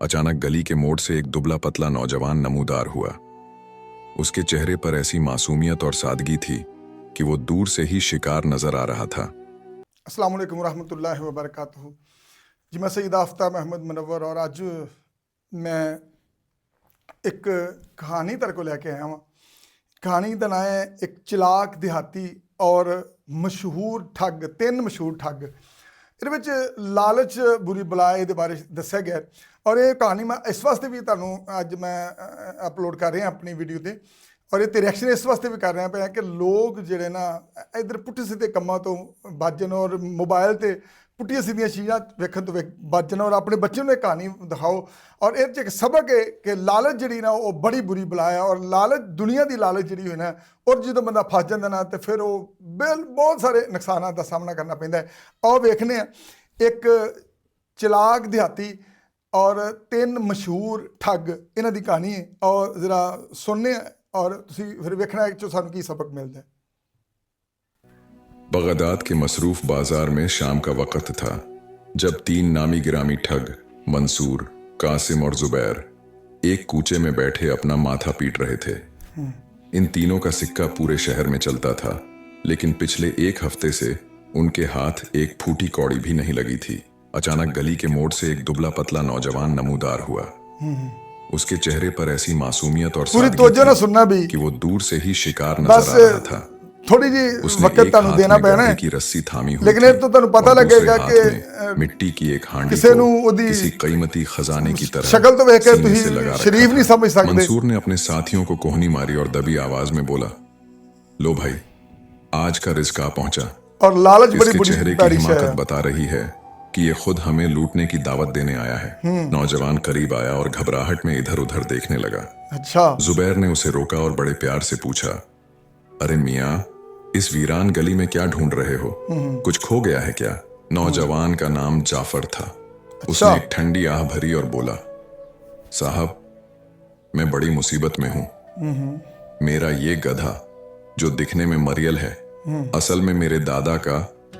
अचानक गली के मोड़ से एक दुबला पतला नौजवान नमूदार हुआ। उसके चेहरे पर ऐसी मासूमियत और सादगी थी कि वो दूर से ही शिकार नजर आ रहा था। अस्सलाम वालेकुम रहमतुल्लाहि व बरकातहू। जी मैं सईद आफ्ताब अहमद मुनव्वर और आज मैं एक कहानी तेरे को लैके आया हाँ। कहानी का नाम है एक चलाक देहाती और मशहूर ठग। तीन मशहूर ठग ਇਹਦੇ ਵਿੱਚ लालच बुरी बला ਇਹਦੇ बारे ਦੱਸਿਆ ਗਿਆ और ये कहानी मैं इस वास्ते भी ਤੁਹਾਨੂੰ ਅੱਜ मैं अपलोड कर रहा अपनी वीडियो ਤੇ और ये रिएक्शन इस वास्ते भी कर रहे हैं कि लोग ਜਿਹੜੇ ਨਾ इधर पुट्ठे सीधे ਕੰਮਾਂ ਤੋਂ ਬਚ ਜਾਣ और मोबाइल ਤੇ पुट्ठियां सीधियां चीज़ां वेखण तो बच जाना और अपने बच्चों ने कहानी दिखाओ। और ये एक सबक है कि लालच जी ना वो बड़ी बुरी बला है और लालच दुनिया की लालच जी हुई ना और जो बंदा फस जाता ना तो फिर वो बहुत सारे नुकसानों का सामना करना पैंदा है। और वेखने एक चलाक देहाती और तीन मशहूर ठग इन्हां दी कहानी है और जरा सुनने और तुसीं फिर वेखना कि सानूं की सबक मिलता है। बगदाद के मसरूफ बाजार में शाम का वक्त था जब तीन नामी गिरामी ठग मंसूर, कासिम और जुबैर एक कूचे में बैठे अपना माथा पीट रहे थे। इन तीनों का सिक्का पूरे शहर में चलता था, लेकिन पिछले एक हफ्ते से उनके हाथ एक फूटी कौड़ी भी नहीं लगी थी। अचानक गली के मोड़ से एक दुबला पतला नौजवान नमूदार हुआ। उसके चेहरे पर ऐसी मासूमियत और सादगी थी कि वो दूर से ही शिकार नजर आ रहा था। थोड़ी जी वक्त तुहानू देना पैना है की रस्सी थामी हुई लेकिन तो तुहानू पता लगेगा कि मिट्टी की एक हांडी किसी नू ओदी किसी कीमती खजाने की तरह शक्ल तो वेख के तुसी शरीफ नहीं समझ सकते। मंसूर ने अपने साथियों को कोहनी मारी और दबी आवाज में बोला, लो भाई, आज का रिज़्क आ पहुंचा। और लालच बड़ी बुरी चेहरे की हिमाकत बता रही है कि ये खुद हमें लूटने की दावत देने आया है। नौजवान करीब आया और घबराहट में इधर उधर देखने लगा। अच्छा। जुबैर ने उसे रोका और बड़े प्यार से पूछा, अरे मियाँ, इस वीरान गली में क्या ढूंढ रहे हो? कुछ खो गया है क्या? नौजवान का नाम जाफर था। अच्छा। उसने एक ठंडी आह भरी और बोला, साहब, मैं बड़ी मुसीबत में हूं। मेरा ये गधा जो दिखने में मरियल है असल में मेरे दादा का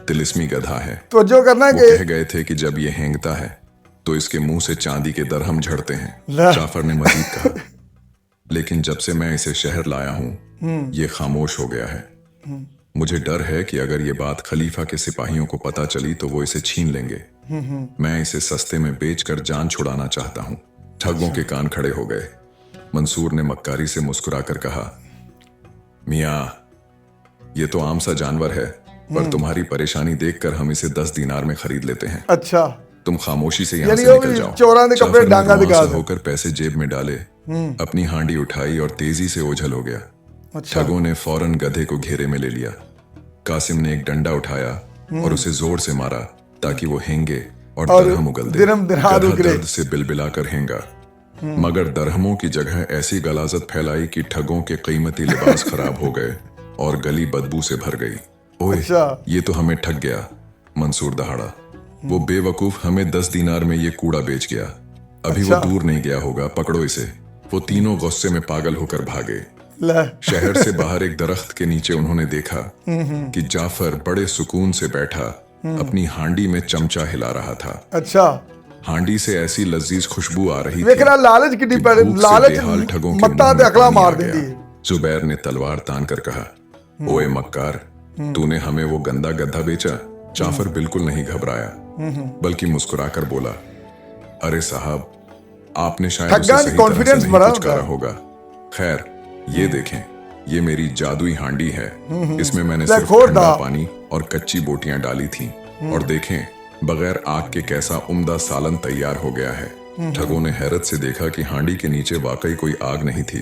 तिलिस्मी गधा है। तो जो करना वो कह गए थे कि जब ये हेंगता है तो इसके मुंह से चांदी के दरहम झड़ते हैं। जाफर ने मजीद कहा, लेकिन जब से मैं इसे शहर लाया हूं ये खामोश हो गया है। मुझे डर है कि अगर ये बात खलीफा के सिपाहियों को पता चली तो वो इसे छीन लेंगे। मैं इसे सस्ते में बेचकर जान छुड़ाना चाहता हूँ। ठगों के कान खड़े हो गए। मंसूर ने मक्कारी से मुस्कुराकर कहा, मियाँ, ये तो आम सा जानवर है, पर तुम्हारी परेशानी देखकर हम इसे 10 दीनार में खरीद लेते हैं। अच्छा। तुम खामोशी से यहाँ से निकल जाओ। चोरां दे कपड़े डांगा दिखा होकर पैसे जेब में डाले, अपनी हांडी उठाई और तेजी से ओझल हो गया। अच्छा। ठगों ने फौरन गधे को घेरे में ले लिया। कासिम ने एक डंडा उठाया और उसे जोर से मारा ताकि वो हेंगे और दरहम उगल दे। गधा दर्द से बिलबिलाकर हेंगा, मगर दरहमों की जगह ऐसी गलाजत फैलाई कि ठगों के कीमती लिबास खराब हो गए और गली बदबू से भर गई। ओए, ये तो हमें ठग गया। मंसूर दहाड़ा, वो बेवकूफ हमें 10 दीनार में ये कूड़ा बेच गया। अभी वो दूर नहीं गया होगा, पकड़ो इसे। वो तीनों गुस्से में पागल होकर भागे। शहर से बाहर एक दरख्त के नीचे उन्होंने देखा कि जाफर बड़े सुकून से बैठा अपनी हांडी में चमचा हिला रहा था। अच्छा। हांडी से ऐसी लजीज खुशबू आ रही थी। लालच की लालच ठगों मत्ता ते अकला मार देती है। जुबैर ने तलवार तान कर कहा, ओए मक्कार, तूने हमें वो गंदा गधा बेचा? जाफर बिल्कुल नहीं घबराया, बल्कि मुस्कुराकर बोला, अरे साहब, आपने शायद उसे सही तरह से नहीं पुचकारा होगा। खैर, ये देखें, ये मेरी जादुई हांडी है। इसमें मैंने सिर्फ ठंडा पानी और कच्ची बोटियां डाली थीं, और देखें, बगैर आग के कैसा उम्दा सालन तैयार हो गया है। ठगों ने हैरत से देखा कि हांडी के नीचे वाकई कोई आग नहीं थी,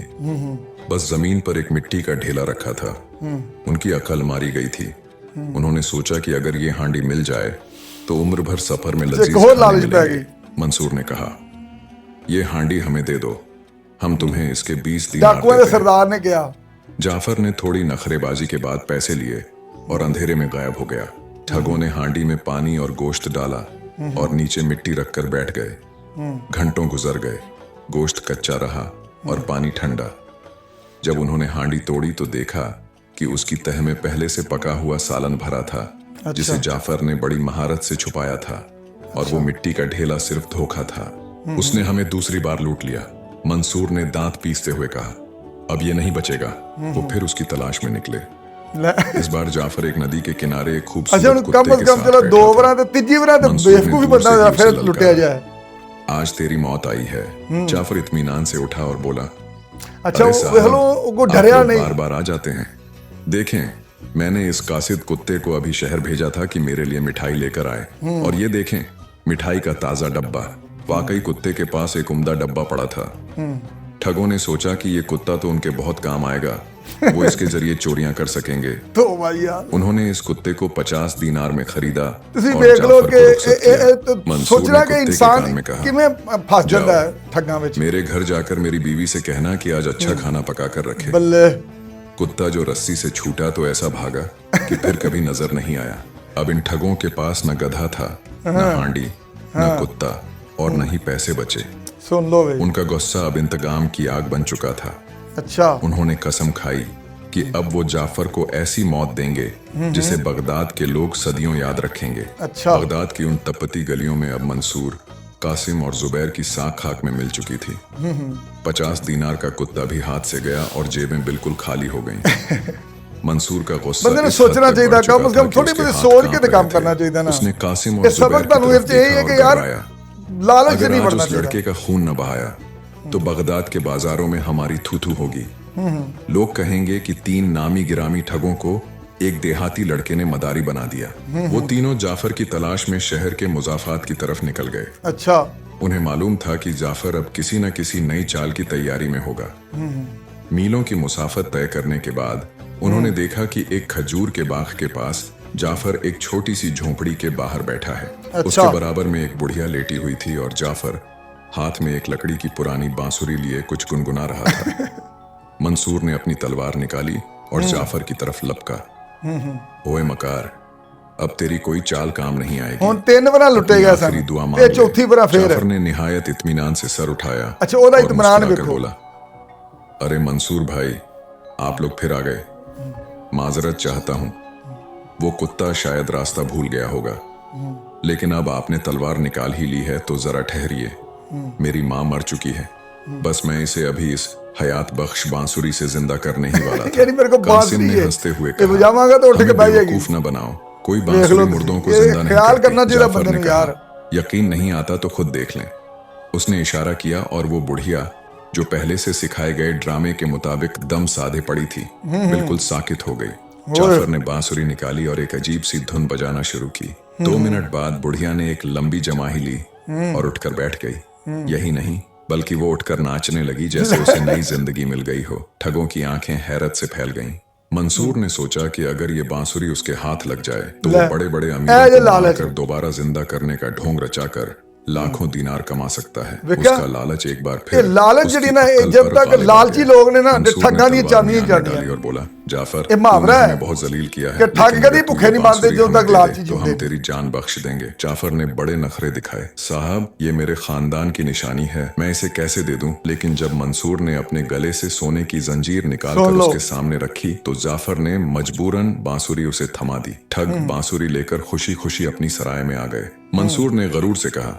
बस जमीन पर एक मिट्टी का ढेला रखा था। उनकी अकल मारी गई थी। उन्होंने सोचा कि अगर ये हांडी मिल जाए तो उम्र भर सफर में लजीज खाने मिलेंगे। मंसूर ने कहा, ये हांडी हमें दे दो, हम तुम्हें इसके 20 दीनार देते हैं। सरदार ने किया। जाफर ने थोड़ी नखरेबाजी के बाद पैसे लिए और अंधेरे में गायब हो गया। ठगों ने हांडी में पानी और गोश्त डाला और नीचे मिट्टी रखकर बैठ गए। घंटों गुजर गए, गोश्त कच्चा रहा और पानी ठंडा। जब उन्होंने हांडी तोड़ी तो देखा कि उसकी तह में पहले से पका हुआ सालन भरा था, जिसे जाफर ने बड़ी महारत से छुपाया था, और वो मिट्टी का ढेला सिर्फ धोखा था। उसने हमें दूसरी बार लूट लिया। मंसूर ने दांत पीसते हुए कहा, अब ये नहीं बचेगा। वो फिर उसकी तलाश में निकले। इस बार जाफर एक नदी के किनारे एक अच्छा खूबसूरत कम कुत्ते से के कम साथ चलो बैठा दो था। बार तो तीजी बार तो मंसूर ने बेवकूफी दूर से बंदा ही उसे फिर ललकारा। लुटिया जाए। आज तेरी मौत आई है। जाफर इत्मीनान से उठा और बोला, अच्छा अरे वो साहब, हेलो वो आप डरिया लोग नहीं। बार बार आ जाते हैं। देखें, मैंने इस कासिद कुत्ते को अभी शहर भेजा था कि मेरे लिए मिठाई लेकर आए, और ये देखें मिठाई का ताजा डब्बा। वाकई कुत्ते के पास एक उम्दा डब्बा पड़ा था। ठगों ने सोचा कि ये कुत्ता तो उनके बहुत काम आएगा, वो इसके जरिए चोरियां कर सकेंगे। तो भाई यार उन्होंने इस कुत्ते को 50 दीनार में खरीदा ਤੁਸੀਂ और ਵੇਖ ਲਓ जाफर कि को रुखसत किया। तो मंसूर सोचना ने कि कुत्ते के इंसान कान में कहा, किवें फस जाओ, ਜਾਂਦਾ ਹੈ ਠੱਗਾਂ ਵਿੱਚ। मेरे घर जाकर मेरी बीवी से कहना कि आज अच्छा खाना पका कर रखे। ਬੱਲੇ कुत्ता जो रस्सी से छूटा तो ऐसा भागा कि फिर कभी नजर नहीं आया। अब इन ठगों के पास न गधा था, न हांडी, न कुत्ता, और न ही पैसे बचे। सुन लो भाई। उनका गुस्सा अब इंतकाम की आग बन चुका था। अच्छा उन्होंने कसम खाई कि अब वो जाफर को ऐसी मौत देंगे जिसे बगदाद के लोग सदियों याद रखेंगे। अच्छा। बगदाद की उन तपती गलियों में अब मंसूर, कासिम और जुबैर की साख खाक में मिल चुकी थी। 50 दीनार का कुत्ता भी हाथ से गया और जेबें बिल्कुल खाली हो गईं। मंसूर का गुस्सा बंदे ने इस हद सोचना तक चाहिए बढ़ था, चुका कम से था कम कि थोड़ी उसके बहुत हाथ सोच कांप के तो रहे काम थे। करना चाहिए था ना। उसने कासिम ये और सबक जुबैर की ਤੁਹਾਨੂੰ तरफ ਇਹ चाहिए देखा कि और यार घबराया। लालच से अगर नहीं आज बढ़ना उस चाहिए। लड़के का खून न बहाया तो बगदाद के बाजारों में हमारी थू-थू होगी। लोग कहेंगे कि 3 नामी गिरामी ठगों को एक देहाती लड़के ने मदारी बना दिया। वो तीनों जाफर की तलाश में शहर के मुजाफात की तरफ निकल गए। अच्छा उन्हें मालूम था कि जाफर अब किसी न किसी नई चाल की तैयारी में होगा। मीलों की मुसाफत तय करने के बाद उन्होंने देखा कि एक खजूर के बाग के पास जाफर एक छोटी सी झोंपड़ी के बाहर बैठा है। अच्छा। उसके बराबर में एक बुढ़िया लेटी हुई थी और जाफर हाथ में एक लकड़ी की पुरानी बांसुरी लिए कुछ गुनगुना रहा था। मंसूर ने अपनी तलवार निकाली और जाफर की तरफ लपका। ओए मकार, अब तेरी कोई चाल काम नहीं आएगी। ਹੁਣ 3 ਵਾਰ ਲੁੱਟੇ अपनी गए आखिरी सन दुआ मांग ਤੇ ले। चौथी वार फिर जाफर ने निहायत इत्मीनान से सर उठाया अच्छा ਉਹਦਾ और इत्मीनान मुस्कुराकर देखो। बोला, अरे मंसूर भाई, आप लोग फिर आ गए। माजरत चाहता हूं। वो कुत्ता शायद रास्ता भूल गया होगा, लेकिन अब आपने तलवार निकाल ही ली है तो जरा ठहरिए। मेरी माँ मर चुकी है, बस मैं इसे अभी इस हयात बख्श बांसुरी से जिंदा करने ही वाला था। यानी मेरे को कासिम बांसुरी ने है। हंसते हुए ये बजावांगा तो उठ के हमें बैठ जाएगी। बेवकूफ न बनाओ, कोई देख बांसुरी लो मुर्दों को ये जिंदा नहीं ख्याल करती। करना चाहिए जाफर बंदे ने ने कहा, यार। यकीन नहीं आता तो खुद देख लें। उसने इशारा किया और वो बुढ़िया जो पहले से सिखाए गए ड्रामे के मुताबिक दम साधे पड़ी थी, बिल्कुल साकित हो गई। जाफर ने बांसुरी निकाली और एक अजीब सी धुन बजाना शुरू की। 2 मिनट बाद बुढ़िया ने एक लंबी जमाही ली और उठकर बैठ गई। यही नहीं, बल्कि वो उठकर नाचने लगी जैसे उसे नई जिंदगी मिल गई हो। ठगों की आंखें हैरत से फैल गईं। मंसूर ने सोचा कि अगर ये बांसुरी उसके हाथ लग जाए तो वो बड़े बड़े अमीरों को मारकर दोबारा जिंदा करने का ढोंग रचाकर लाखों दीनार कमा सकता है। उसका लालच एक बार फिर लालच उसकी जी ना अक्ल जब पर तक गालिब आ लालची गया। लोग ने ना मंसूर ठग्गा नहीं तलवार चाहनी म्यान में चाहनी डाली और बोला, जाफर, ये मुहावरा तूने है हमें बहुत जलील किया है, कि ठग लेकिन कभी अगर तू भूखे ये नहीं मारते बांसुरी जो हमें तक दे लालची दे, तो हम जिंदे। तेरी जान बख्श देंगे। जाफर ने बड़े नखरे दिखाए। साहब, ये मेरे खानदान की निशानी है, मैं इसे कैसे दे दूं? लेकिन जब मंसूर ने अपने गले से सोने की जंजीर निकालकर उसके सामने रखी तो जाफर ने मजबूरन बांसुरी उसे थमा दी। ठग बांसुरी लेकर खुशी खुशी अपनी सराय में आ गए। मंसूर ने गरूर से कहा,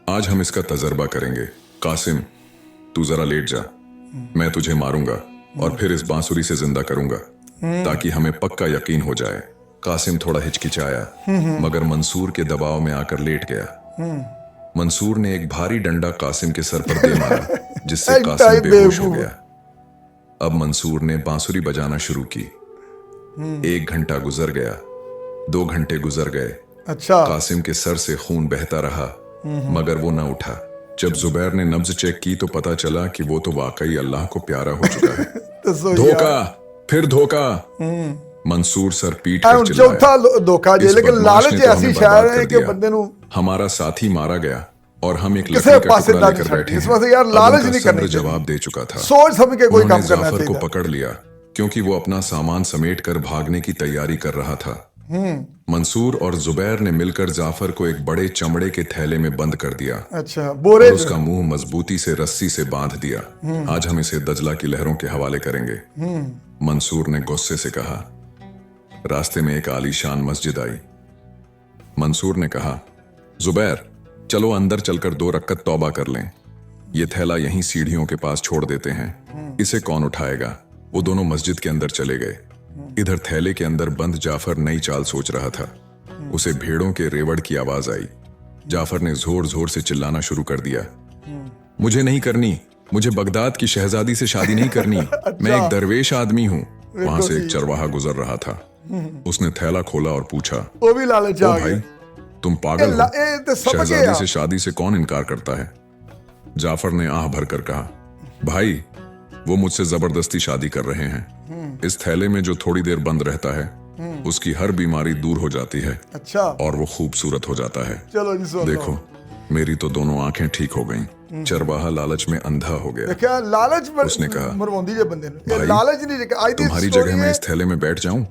आज हम इसका तजर्बा करेंगे। कासिम, तू जरा लेट जा, मैं तुझे मारूंगा और फिर इस बांसुरी से जिंदा करूंगा ताकि हमें पक्का यकीन हो जाए। कासिम थोड़ा हिचकिचाया, मगर मंसूर के दबाव में आकर लेट गया। मंसूर ने एक भारी डंडा कासिम के सर पर दे मारा, जिससे कासिम बेहोश हो गया। अब मंसूर ने बांसुरी बजाना शुरू की। 1 घंटा गुजर गया, 2 घंटे गुजर गए। अच्छा कासिम के सर से खून बहता रहा, मगर वो न उठा। जब जुबैर ने नब्ज चेक की तो पता चला कि वो तो वाकई अल्लाह को प्यारा हो चुका है। धोखा, फिर धोखा। मंसूर सर पीट कर चिल्लाया, चौथा धोखा जे, इस लेकिन बदमाश लालच ने तो ऐसी हमें शायर बर्बाद है कर कि दिया। बंदे नु हमारा साथी मारा गया और हम एक किसे लकड़ी का पासे टुकड़ा दानी लेकर छड़ी। बैठे इस हैं। वजह से यार अब लालच उनका नहीं सब्र करनी जवाब चाहिए। दे चुका था। सोच समझ के कोई उन्होंने काम करना जाफर को चाहिए। पकड़ लिया क्योंकि वो अपना सामान समेट कर भागने की तैयारी कर रहा था। मंसूर और जुबैर ने मिलकर जाफर को एक बड़े चमड़े के थैले में बंद कर दिया अच्छा बोरे और उसका मुंह मजबूती से रस्सी से बांध दिया। आज हम इसे दजला की लहरों के हवाले करेंगे। मंसूर ने गुस्से से कहा। रास्ते में एक आलीशान मस्जिद आई। मंसूर ने कहा, जुबैर, चलो अंदर चलकर 2 रकअत तौबा कर लें। ये थैला यहीं सीढ़ियों के पास छोड़ देते हैं, इसे कौन उठाएगा। वो दोनों मस्जिद के अंदर चले गए। इधर थैले के अंदर बंद जाफर नई चाल सोच रहा था। उसे भेड़ों के रेवड़ की आवाज आई। जाफर ने जोर जोर से चिल्लाना शुरू कर दिया, मुझे नहीं करनी, मुझे बगदाद की शहजादी से शादी नहीं करनी। मैं एक दरवेश आदमी हूँ। वहां से एक चरवाहा गुजर रहा था। उसने थैला खोला और पूछा, वो भी लालच आ भाई गया। तुम पागल हो? तो समझ शहजादी गया। से शादी से कौन इनकार करता है? जाफर ने आह भरकर कहा, भाई वो मुझसे जबरदस्ती शादी कर रहे हैं। इस थैले में जो थोड़ी देर बंद रहता है उसकी हर बीमारी दूर हो जाती है। अच्छा, और वो खूबसूरत हो जाता है। चलो जी सुन लो। देखो मेरी तो दोनों आंखें ठीक हो गईं। चरवाहा लालच में अंधा हो गया। देखा लालच में उसने कहा, मरवांदी जे बंदे ने। ये भाई, लालच नहीं देखा। आई तुम्हारी जगह मैं इस थैले में बैठ जाऊं?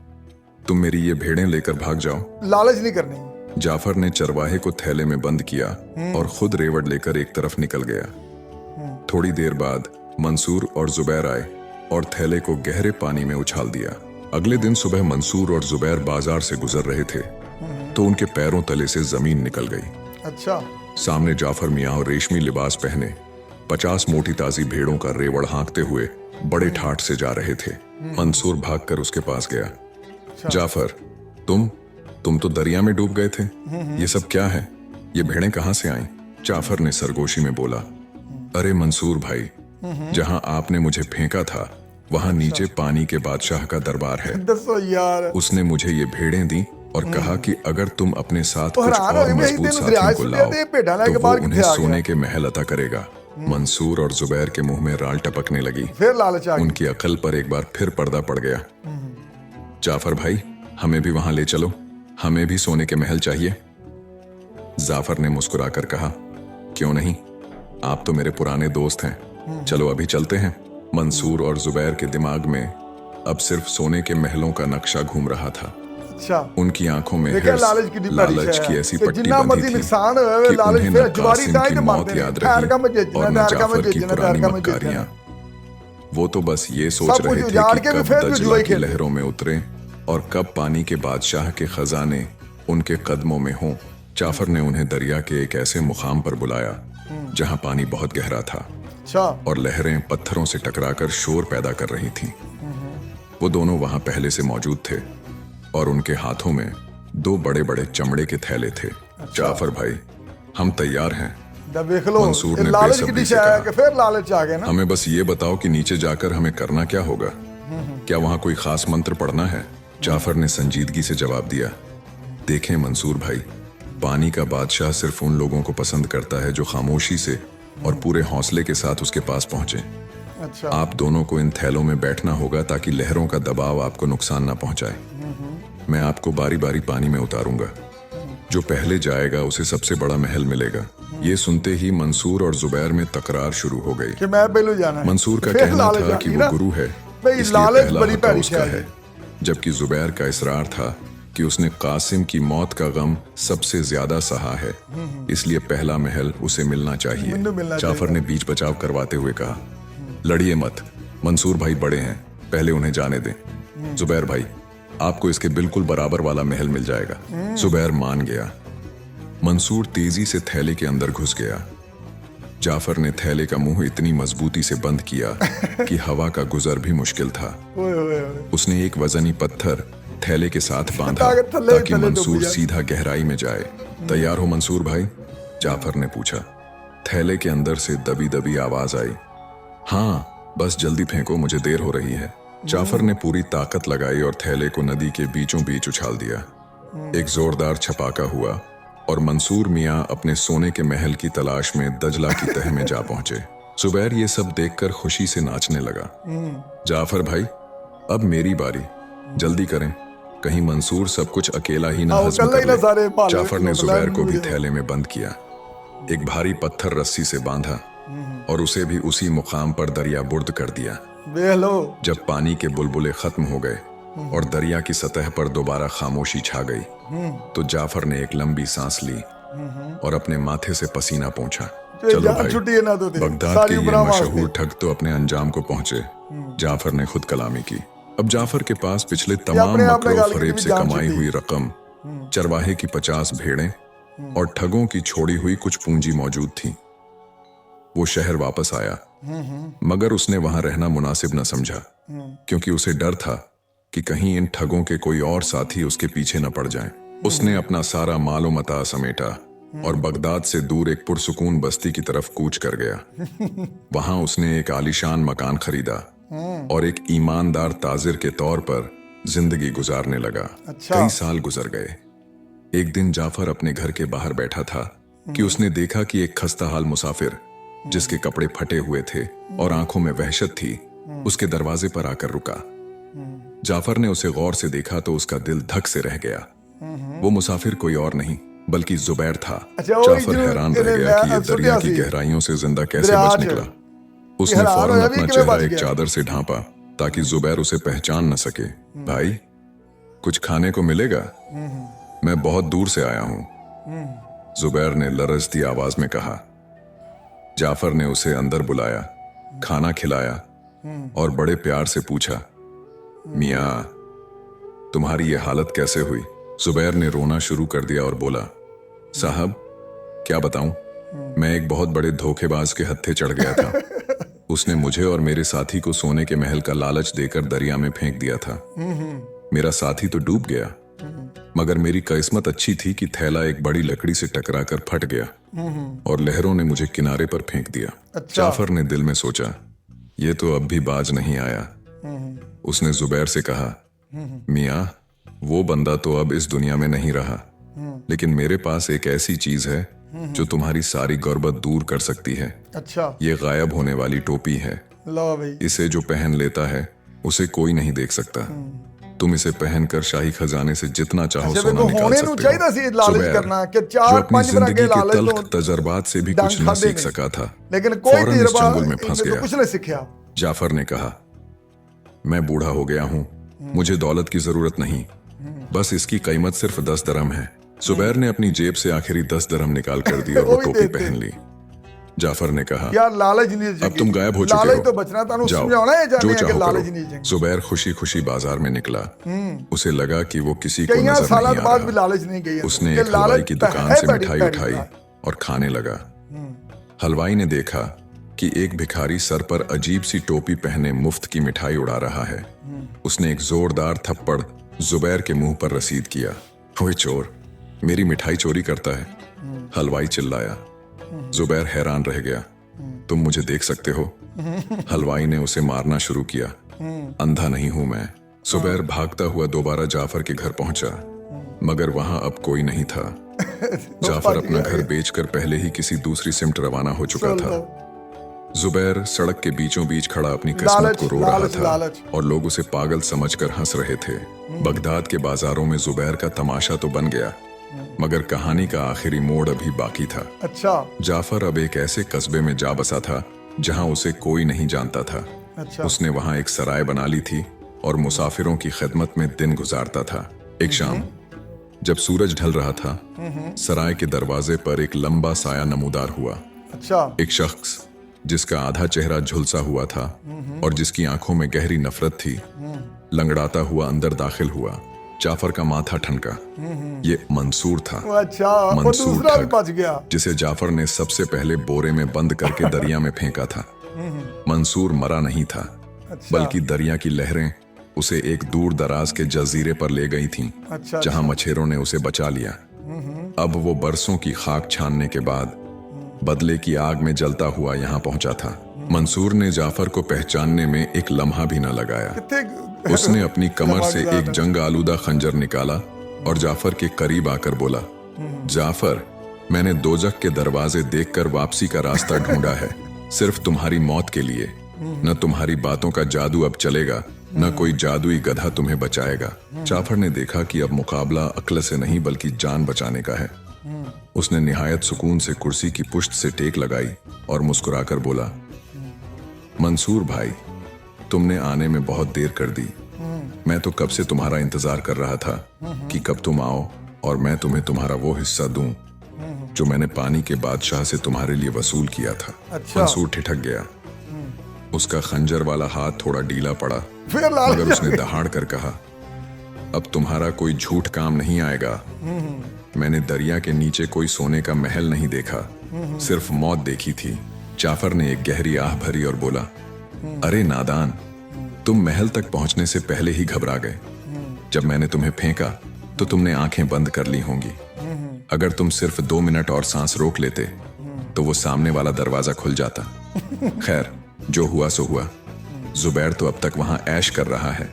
तुम मेरी ये भेड़ें लेकर भाग जाओ। लालच नहीं करनी। जाफर ने चरवाहे को थैले में बंद किया और खुद रेवड़ लेकर एक तरफ निकल गया। थोड़ी देर बाद मंसूर और जुबैर आए और थैले को गहरे पानी में उछाल दिया। अगले दिन सुबह मंसूर और जुबैर बाजार से गुजर रहे थे तो उनके पैरों तले से जमीन निकल गई। अच्छा, सामने जाफर मियाँ और रेशमी लिबास पहने 50 मोटी ताजी भेड़ों का रेवड़ हाँकते हुए बड़े ठाठ से जा रहे थे। मंसूर भागकर उसके पास गया। जाफर, तुम तो दरिया में डूब गए थे। ये सब क्या है? ये भेड़ें कहाँ से आईं? जाफर ने सरगोशी में बोला, अरे मंसूर भाई, जहाँ आपने मुझे फेंका था वहाँ नीचे पानी के बादशाह का दरबार है। दसो यार। उसने मुझे ये भेड़ें दी और कहा कि अगर तुम अपने साथ कुछ हैरान और हो गए, मजबूत इतने साथियों को दरिया लाओ से भेड़ा लेके तो वो बाहर उन्हें किथे आ सोने गया? के महल अता करेगा। मंसूर और जुबैर के मुंह में राल टपकने लगी। फिर लालच आ गई। उनकी अकल पर एक बार फिर पर्दा पड़ गया। जाफर भाई, हमें भी वहां ले चलो, हमें भी सोने के महल चाहिए। जाफर ने मुस्कुराकर कहा, क्यों नहीं, आप तो मेरे पुराने दोस्त हैं, चलो अभी चलते हैं। मंसूर और जुबैर के दिमाग में अब सिर्फ सोने के महलों का नक्शा घूम रहा था। अच्छा, उनकी आंखों में देखिए हिर्स, लालच की लालच की ऐसी पट्टी जितना बंधी मर्जी थी नुकसान होवे कि लालच उन्हें फिर न जुबारी कासिम ताई की तो मौत मारते याद हैं। ठहर का मैं रही जेजना, और न ठहर का मैं जाफर की जेजना, पुरानी ठहर का मैं मक्कारियां। जेजना। वो तो बस ये सोच सब कुछ रहे थे उजाड़ कि के भी कब फिर भी दजला जुआ ही की खेलते। लहरों में उतरे और कब पानी के बादशाह के खजाने उनके कदमों में हों। जाफर ने उन्हें दरिया के एक ऐसे मुकाम पर बुलाया जहां पानी बहुत गहरा था अच्छा, और लहरें पत्थरों से टकराकर शोर पैदा कर रही थीं। वो दोनों वहां पहले से मौजूद थे और उनके हाथों में 2 बड़े बड़े चमड़े के थैले थे। जाफर भाई, हम तैयार हैं। जब देख लो मंसूर ये ने लालच की बेसब्री डिश से आया कहा, कि फिर लालच आ गया ना। हमें बस ये बताओ कि नीचे जाकर हमें करना क्या होगा? क्या वहां कोई खास मंत्र पढ़ना है? जाफर ने संजीदगी से जवाब दिया, देखें मंसूर भाई, पानी का बादशाह सिर्फ उन लोगों को पसंद करता है जो खामोशी से और पूरे हौसले के साथ उसके पास पहुंचे। अच्छा, आप दोनों को इन थैलों में बैठना होगा ताकि लहरों का दबाव आपको नुकसान ना पहुंचाए। मैं आपको बारी बारी पानी में उतारूंगा। जो पहले जाएगा उसे सबसे बड़ा महल मिलेगा। ये सुनते ही मंसूर और जुबैर में तकरार शुरू हो गई। कि मैं पहले जाना है। मंसूर का फिर कहना लालच था आ कि गई वो ना। गुरु है, भाई इसलिए लालच पहला बड़ी हक़ भैड़ी उसका शय है। जबकि जुबैर का इसरार था कि उसने कासिम की मौत का गम सबसे ज्यादा सहा है, इसलिए पहला महल उसे मिलना चाहिए। मिन्नू मिलना जाफर चाहिए। ने बीच बचाव करवाते हुए कहा, लड़िए मत, मंसूर भाई बड़े हैं, पहले उन्हें जाने दें। जुबैर भाई, आपको इसके बिल्कुल बराबर वाला महल मिल जाएगा। जुबैर मान गया। मंसूर तेजी से थैले के अंदर घुस गया। जाफर ने थैले का मुंह इतनी मजबूती से बंद किया कि हवा का गुजर भी मुश्किल था। ओए ओए ओए। उसने एक वजनी पत्थर थैले के साथ बांधा थल्ले- ताकि थल्ले मंसूर डूब जाए। सीधा गहराई में जाए। तैयार हो मंसूर भाई? जाफर ने पूछा। थैले के अंदर से दबी दबी आवाज आई, हाँ, बस जल्दी फेंको, मुझे देर हो रही है। जाफर ने पूरी ताकत लगाई और थैले को नदी के बीचों बीच उछाल दिया। एक जोरदार छपाका हुआ और मंसूर मियाँ अपने सोने के महल की तलाश में दजला की तह में जा पहुंचे। जुबैर ये सब देखकर खुशी से नाचने लगा। जाफर भाई, अब मेरी बारी, जल्दी करें, कहीं मंसूर सब कुछ अकेला ही ना हाँ, हजम अकेला ही कर ना ले। सारे पाले जाफर ने लौट जुबैर लाए को भी मुझे। थैले में बंद किया, एक भारी पत्थर रस्सी से बांधा और उसे भी उसी मुकाम पर दरिया बुर्द कर दिया। देख लो। जब पानी के बुलबुले खत्म हो गए और दरिया की सतह पर दोबारा खामोशी छा गई तो जाफर ने एक लंबी सांस ली और अपने माथे से पसीना पोंछा। चलो जान भाई, छुट्टी है ना तो तेरी, बगदाद सारी के ये उम्र मशहूर वास्ते। ठग तो अपने अंजाम को पहुंचे। जाफर ने खुद कलामी की। अब जाफर के पास पिछले ये तमाम अपने आप में मकरों गाली की फरेब भी से जान कमाई छुट्टी। हुई रकम, चरवाहे की 50 भेड़ें और ठगों की छोड़ी हुई कुछ पूंजी मौजूद थी। वो शहर वापस आया, मगर उसने वहां रहना मुनासिब न समझा, क्योंकि उसे डर था कि कहीं इन ठगों के कोई और साथी उसके पीछे न पड़ जाएं। उसने अपना सारा मालो मता समेटा और बगदाद से दूर एक पुरसुकून बस्ती की तरफ कूच कर गया। वहां उसने एक आलीशान मकान खरीदा और एक ईमानदार ताजिर के तौर पर जिंदगी गुजारने लगा। अच्छा। कई साल गुजर गए। एक दिन जाफर अपने घर के बाहर बैठा था कि उसने देखा कि एक खस्ता हाल मुसाफिर, जिसके कपड़े फटे हुए थे और आंखों में वहशत थी, उसके दरवाजे पर आकर रुका। जाफर ने उसे गौर से देखा तो उसका दिल धक से रह गया। वो मुसाफिर कोई और नहीं बल्कि जुबैर था। अच्छा, जाफर हैरान रह गया कि ये दरिया की गहराइयों से जिंदा कैसे बच निकला। उसने फौरन अपना चेहरा एक चादर से ढांपा ताकि जुबैर उसे पहचान न सके। भाई, कुछ खाने को मिलेगा? मैं बहुत दूर से आया हूं, जुबैर ने लरजती आवाज में कहा। जाफर ने उसे अंदर बुलाया, खाना खिलाया और बड़े प्यार से पूछा, मियां, तुम्हारी ये हालत कैसे हुई? जुबैर ने रोना शुरू कर दिया और बोला, साहब, क्या बताऊं, मैं एक बहुत बड़े धोखेबाज के हत्थे चढ़ गया था। उसने मुझे और मेरे साथी को सोने के महल का लालच देकर दरिया में फेंक दिया था। मेरा साथी तो डूब गया, मगर मेरी किस्मत अच्छी थी कि थैला एक बड़ी लकड़ी से टकराकर फट गया और लहरों ने मुझे किनारे पर फेंक दिया। अच्छा। जाफर ने दिल में सोचा, ये तो अब भी बाज नहीं आया। उसने जुबैर से कहा, मियां, वो बंदा तो अब इस दुनिया में नहीं रहा, लेकिन मेरे पास एक ऐसी चीज है जो तुम्हारी सारी गुर्बत दूर कर सकती है। अच्छा। ये गायब होने वाली टोपी है। लो भाई। इसे जो पहन लेता है उसे कोई नहीं देख सकता। तुम इसे पहनकर शाही खजाने से जितना चाहो सोना निकाल सकते हो। जुबैर, जो अपनी जिंदगी के तल्ख तजर्बात से भी कुछ न सीख सका था, लेकिन कोई फौरन इस चंगुल में फंस गया। कुछ नहीं सीखा। जाफर ने कहा, मैं बूढ़ा हो गया हूं, मुझे दौलत की जरूरत नहीं, बस इसकी कीमत सिर्फ 10 दरहम है। जुबैर ने अपनी जेब से आखिरी 10 दरहम निकाल कर दी और वो टोपी पहन ली। जाफर ने कहा, यार लालच नहीं, अब तुम गायब हो चुके हो, लालच तो बचना, तानु समझाना है जाने कि लालच नहीं चाहिए। जुबैर खुशी खुशी बाजार में निकला। उसे लगा कि वो किसी को नजर नहीं आ बाद भी रहा। लालच नहीं गई। उसने एक हलवाई की दुकान से मिठाई उठाई और खाने लगा। हलवाई ने देखा कि एक भिखारी सर पर अजीब सी टोपी पहने मुफ्त की मिठाई उड़ा रहा है। उसने एक जोरदार थप्पड़ जुबैर के मुंह पर रसीद किया। ओए चोर, मेरी मिठाई चोरी करता है, हलवाई चिल्लाया। जुबैर हैरान रह गया। तुम मुझे देख सकते हो? हलवाई ने उसे मारना शुरू किया। अंधा नहीं हूं मैं। जुबैर भागता हुआ दोबारा जाफर के घर पहुंचा, मगर वहां अब कोई नहीं था। जाफर अपना घर बेचकर पहले ही किसी दूसरी सिमट रवाना हो चुका था। जुबैर सड़क के बीचों बीच खड़ा अपनी किस्मत को रो रहा था और लोग उसे पागल समझकर हंस रहे थे। बगदाद के बाजारों में जुबैर का तमाशा तो बन गया, मगर कहानी का आखिरी मोड़ अभी बाकी था। अच्छा। जाफर अब एक ऐसे कस्बे में जा बसा था जहां उसे कोई नहीं जानता था। अच्छा। उसने वहां एक सराय बना ली थी और मुसाफिरों की खिदमत में दिन गुजारता था। एक शाम जब सूरज ढल रहा था, सराय के दरवाजे पर एक लंबा साया नमूदार हुआ। अच्छा। एक शख्स जिसका आधा चेहरा झुलसा हुआ था और जिसकी आंखों में गहरी नफरत थी, लंगड़ाता हुआ अंदर दाखिल हुआ। जाफर का माथा ठनका। ये मंसूर था। अच्छा, मंसूर दूसरा भी ठग, बच गया। जिसे जाफर ने सबसे पहले बोरे में बंद करके दरिया में फेंका था। मंसूर मरा नहीं था, अच्छा। बल्कि दरिया की लहरें उसे एक दूर दराज के जजीरे पर ले गई थीं, अच्छा। जहां मछेरों ने उसे बचा लिया। अब वो बरसों की खाक छानने के बाद बदले की आग में जलता हुआ यहाँ पहुंचा था। मंसूर ने जाफर को पहचानने में एक लम्हा भी न लगाया। उसने अपनी कमर से एक जंग आलूदा खंजर निकाला और जाफर के करीब आकर बोला, जाफर, मैंने दोजख के दरवाजे देखकर वापसी का रास्ता ढूंढा है, सिर्फ तुम्हारी मौत के लिए। न तुम्हारी बातों का जादू अब चलेगा, न कोई जादुई गधा तुम्हें बचाएगा। जाफर ने देखा कि अब मुकाबला अक्ल से नहीं बल्कि जान बचाने का है। उसने निहायत सुकून से कुर्सी की पुश्त से टेक लगाई और मुस्कुराकर बोला, मंसूर भाई, तुमने आने में बहुत देर कर दी। मैं तो कब से तुम्हारा इंतजार कर रहा था कि कब तुम आओ और मैं तुम्हें तुम्हारा वो हिस्सा दूं जो मैंने पानी के बादशाह से तुम्हारे लिए वसूल किया था। अच्छा। मंसूर ठिठक गया। उसका खंजर वाला हाथ थोड़ा ढीला पड़ा, मगर उसने दहाड़ कर कहा, अब तुम्हारा कोई झूठ काम नहीं आएगा। मैंने दरिया के नीचे कोई सोने का महल नहीं देखा, सिर्फ मौत देखी थी। जाफर ने एक गहरी आह भरी और बोला, अरे नादान, तुम महल तक पहुंचने से पहले ही घबरा गए। जब मैंने तुम्हें फेंका तो तुमने आंखें बंद कर ली होंगी। अगर तुम सिर्फ 2 मिनट और सांस रोक लेते तो वो सामने वाला दरवाजा खुल जाता। खैर, जो हुआ सो हुआ। जुबैर तो अब तक वहां ऐश कर रहा है,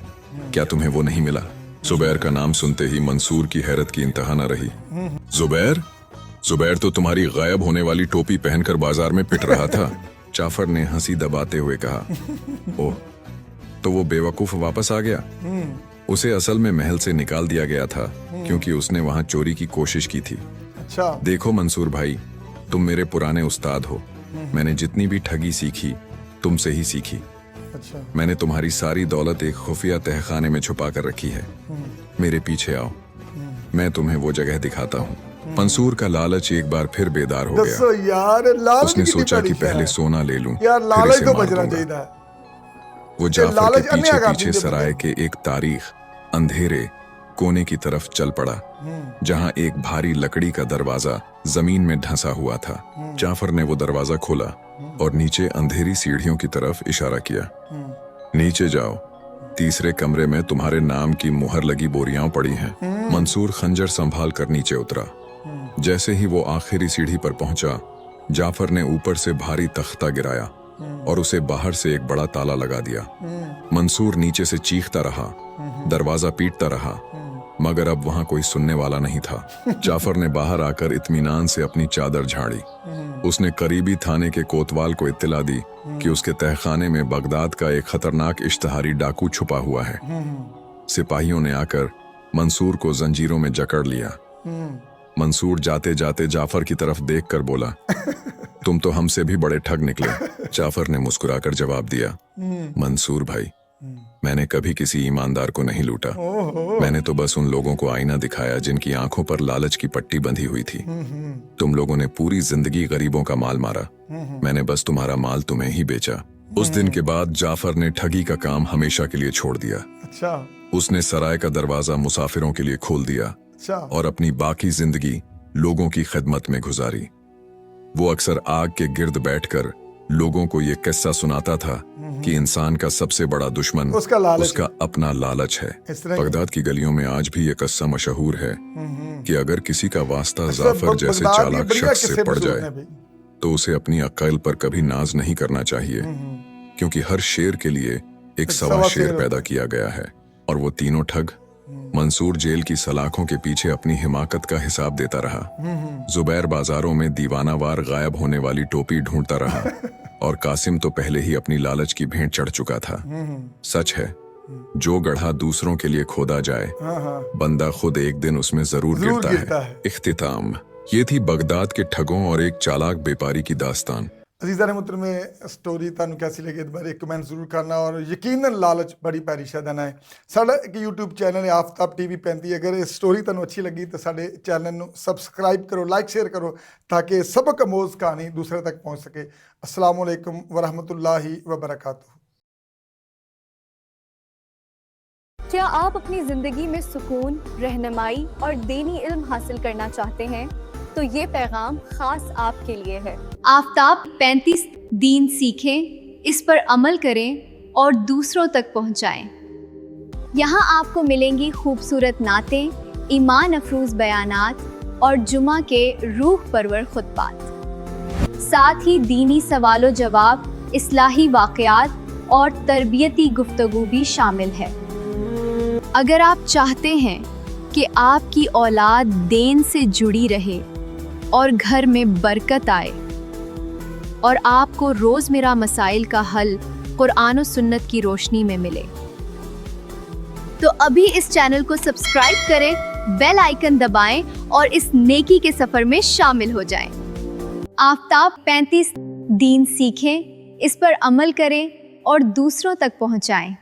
क्या तुम्हें वो नहीं मिला? जुबैर का नाम सुनते ही मंसूर की हैरत की इंतहा न रही। जुबैर? जुबैर तो तुम्हारी गायब होने वाली टोपी पहनकर बाजार में पिट रहा था। जाफर ने हंसी दबाते हुए कहा, ओह, तो वो बेवकूफ वापस आ गया। उसे असल में महल से निकाल दिया गया था क्योंकि उसने वहां चोरी की कोशिश की थी। अच्छा। देखो मंसूर भाई, तुम मेरे पुराने उस्ताद हो। मैंने जितनी भी ठगी सीखी तुमसे ही सीखी। अच्छा। मैंने तुम्हारी सारी दौलत एक खुफिया तहखाने में छुपा कर रखी है। मेरे पीछे आओ, मैं तुम्हें वो जगह दिखाता हूँ। मंसूर का लालच एक बार फिर बेदार हो दसो गया। यार, लालच उसने कितनी सोचा बड़ी कि पहले है। सोना ले लूं, यार फिर लालच इसे तो मार बचना दूंगा। चाहिए। वो जाफर लालच के अन्य पीछे आघात पीछे दीजिए सराय के एक तारीख अंधेरे कोने की तरफ चल पड़ा, जहां एक भारी लकड़ी का दरवाजा जमीन में ढंसा हुआ था। जाफर ने वो दरवाजा खोला और नीचे अंधेरी सीढ़ियों की तरफ इशारा किया। नीचे जाओ, तीसरे कमरे में तुम्हारे नाम की मुहर लगी बोरियां पड़ी हैं। मंसूर खंजर संभाल कर नीचे उतरा। जैसे ही वो आखिरी सीढ़ी पर पहुंचा, जाफर ने ऊपर से भारी तख्ता गिराया और उसे बाहर से एक बड़ा ताला लगा दिया। मंसूर नीचे से चीखता रहा, दरवाजा पीटता रहा, मगर अब वहां कोई सुनने वाला नहीं था। जाफर ने बाहर आकर इत्मीनान से अपनी चादर झाड़ी। उसने करीबी थाने के कोतवाल को इत्तला दी कि उसके तहखाने में बगदाद का एक खतरनाक इश्तहारी डाकू छुपा हुआ है। सिपाहियों ने आकर मंसूर को जंजीरों में जकड़ लिया। मंसूर जाते जाते जाफर की तरफ देखकर बोला, तुम तो हमसे भी बड़े ठग निकले। जाफर ने मुस्कुराकर जवाब दिया, मंसूर भाई, मैंने कभी किसी ईमानदार को नहीं लूटा। मैंने तो बस उन लोगों को आईना दिखाया जिनकी आंखों पर लालच की पट्टी बंधी हुई थी। तुम लोगों ने पूरी जिंदगी गरीबों का माल मारा, मैंने बस तुम्हारा माल तुम्हें ही बेचा। उस दिन के बाद जाफर ने ठगी का काम हमेशा के लिए छोड़ दिया। अच्छा। उसने सराय का दरवाजा मुसाफिरों के लिए खोल दिया अच्छा। और अपनी बाकी जिंदगी लोगों की खिदमत में गुजारी। वो अक्सर आग के गिर्द बैठकर लोगों को ये किस्सा सुनाता था कि इंसान का सबसे बड़ा दुश्मन उसका अपना लालच है। बगदाद की गलियों में आज भी ये किस्सा मशहूर है कि अगर किसी का वास्ता जाफर जैसे चालाक शख्स से पड़ जाए तो उसे अपनी अक्ल पर कभी नाज नहीं करना चाहिए, क्योंकि हर शेर के लिए एक सवा शेर पैदा किया गया है। और वो तीनों ठग मंसूर जेल की सलाखों के पीछे अपनी हिमाकत का हिसाब देता रहा। जुबैर बाजारों में दीवानावार गायब होने वाली टोपी ढूंढता रहा और कासिम तो पहले ही अपनी लालच की भेंट चढ़ चुका था। सच है, जो गढ़ा दूसरों के लिए खोदा जाए, बंदा खुद एक दिन उसमें जरूर गिरता है। इख्तिताम, ये थी बगदाद के ठगों और एक चालाक व्यापारी की दास्तान। अजीज़ान मुहतरम में स्टोरी तुहानू कैसी लगी इस बारे कमेंट जरूर करना और यकीनन लालच बड़ी पैरी शैतान है। साडा एक यूट्यूब चैनल है आफ्ताब TV 35। अगर ये स्टोरी तुहानू अच्छी लगी तो साडे चैनल नू सब्सक्राइब करो, लाइक शेयर करो ताकि सबक आमोज़ कहानी दूसरे तक पहुँच सके। अस्सलामु अलैकुम वरहमतुल्लाहि वबरकातुहू। क्या आप अपनी जिंदगी में सुकून, रहनुमाई और दीनी इल्म हासिल करना चाहते हैं? तो ये पैगाम खास आपके लिए है। आफ्ताब 35 दीन सीखें, इस पर अमल करें और दूसरों तक पहुंचाएं। यहाँ आपको मिलेंगी खूबसूरत नातें, ईमान अफरोज बयानात और जुमा के रूह परवर खुतबात। साथ ही दीनी सवालों जवाब, इस्लाही वाक़यात और तरबियती गुफ्तगू भी शामिल है। अगर आप चाहते हैं कि आपकी औलाद दीन से जुड़ी रहे और घर में बरकत आए और आपको रोज़मर्रा मसाइल का हल कुरान और सुन्नत की रोशनी में मिले, तो अभी इस चैनल को सब्सक्राइब करें, बेल आइकन दबाएं और इस नेकी के सफ़र में शामिल हो जाएं। आफ्ताब 35 दीन सीखें, इस पर अमल करें और दूसरों तक पहुंचाएं।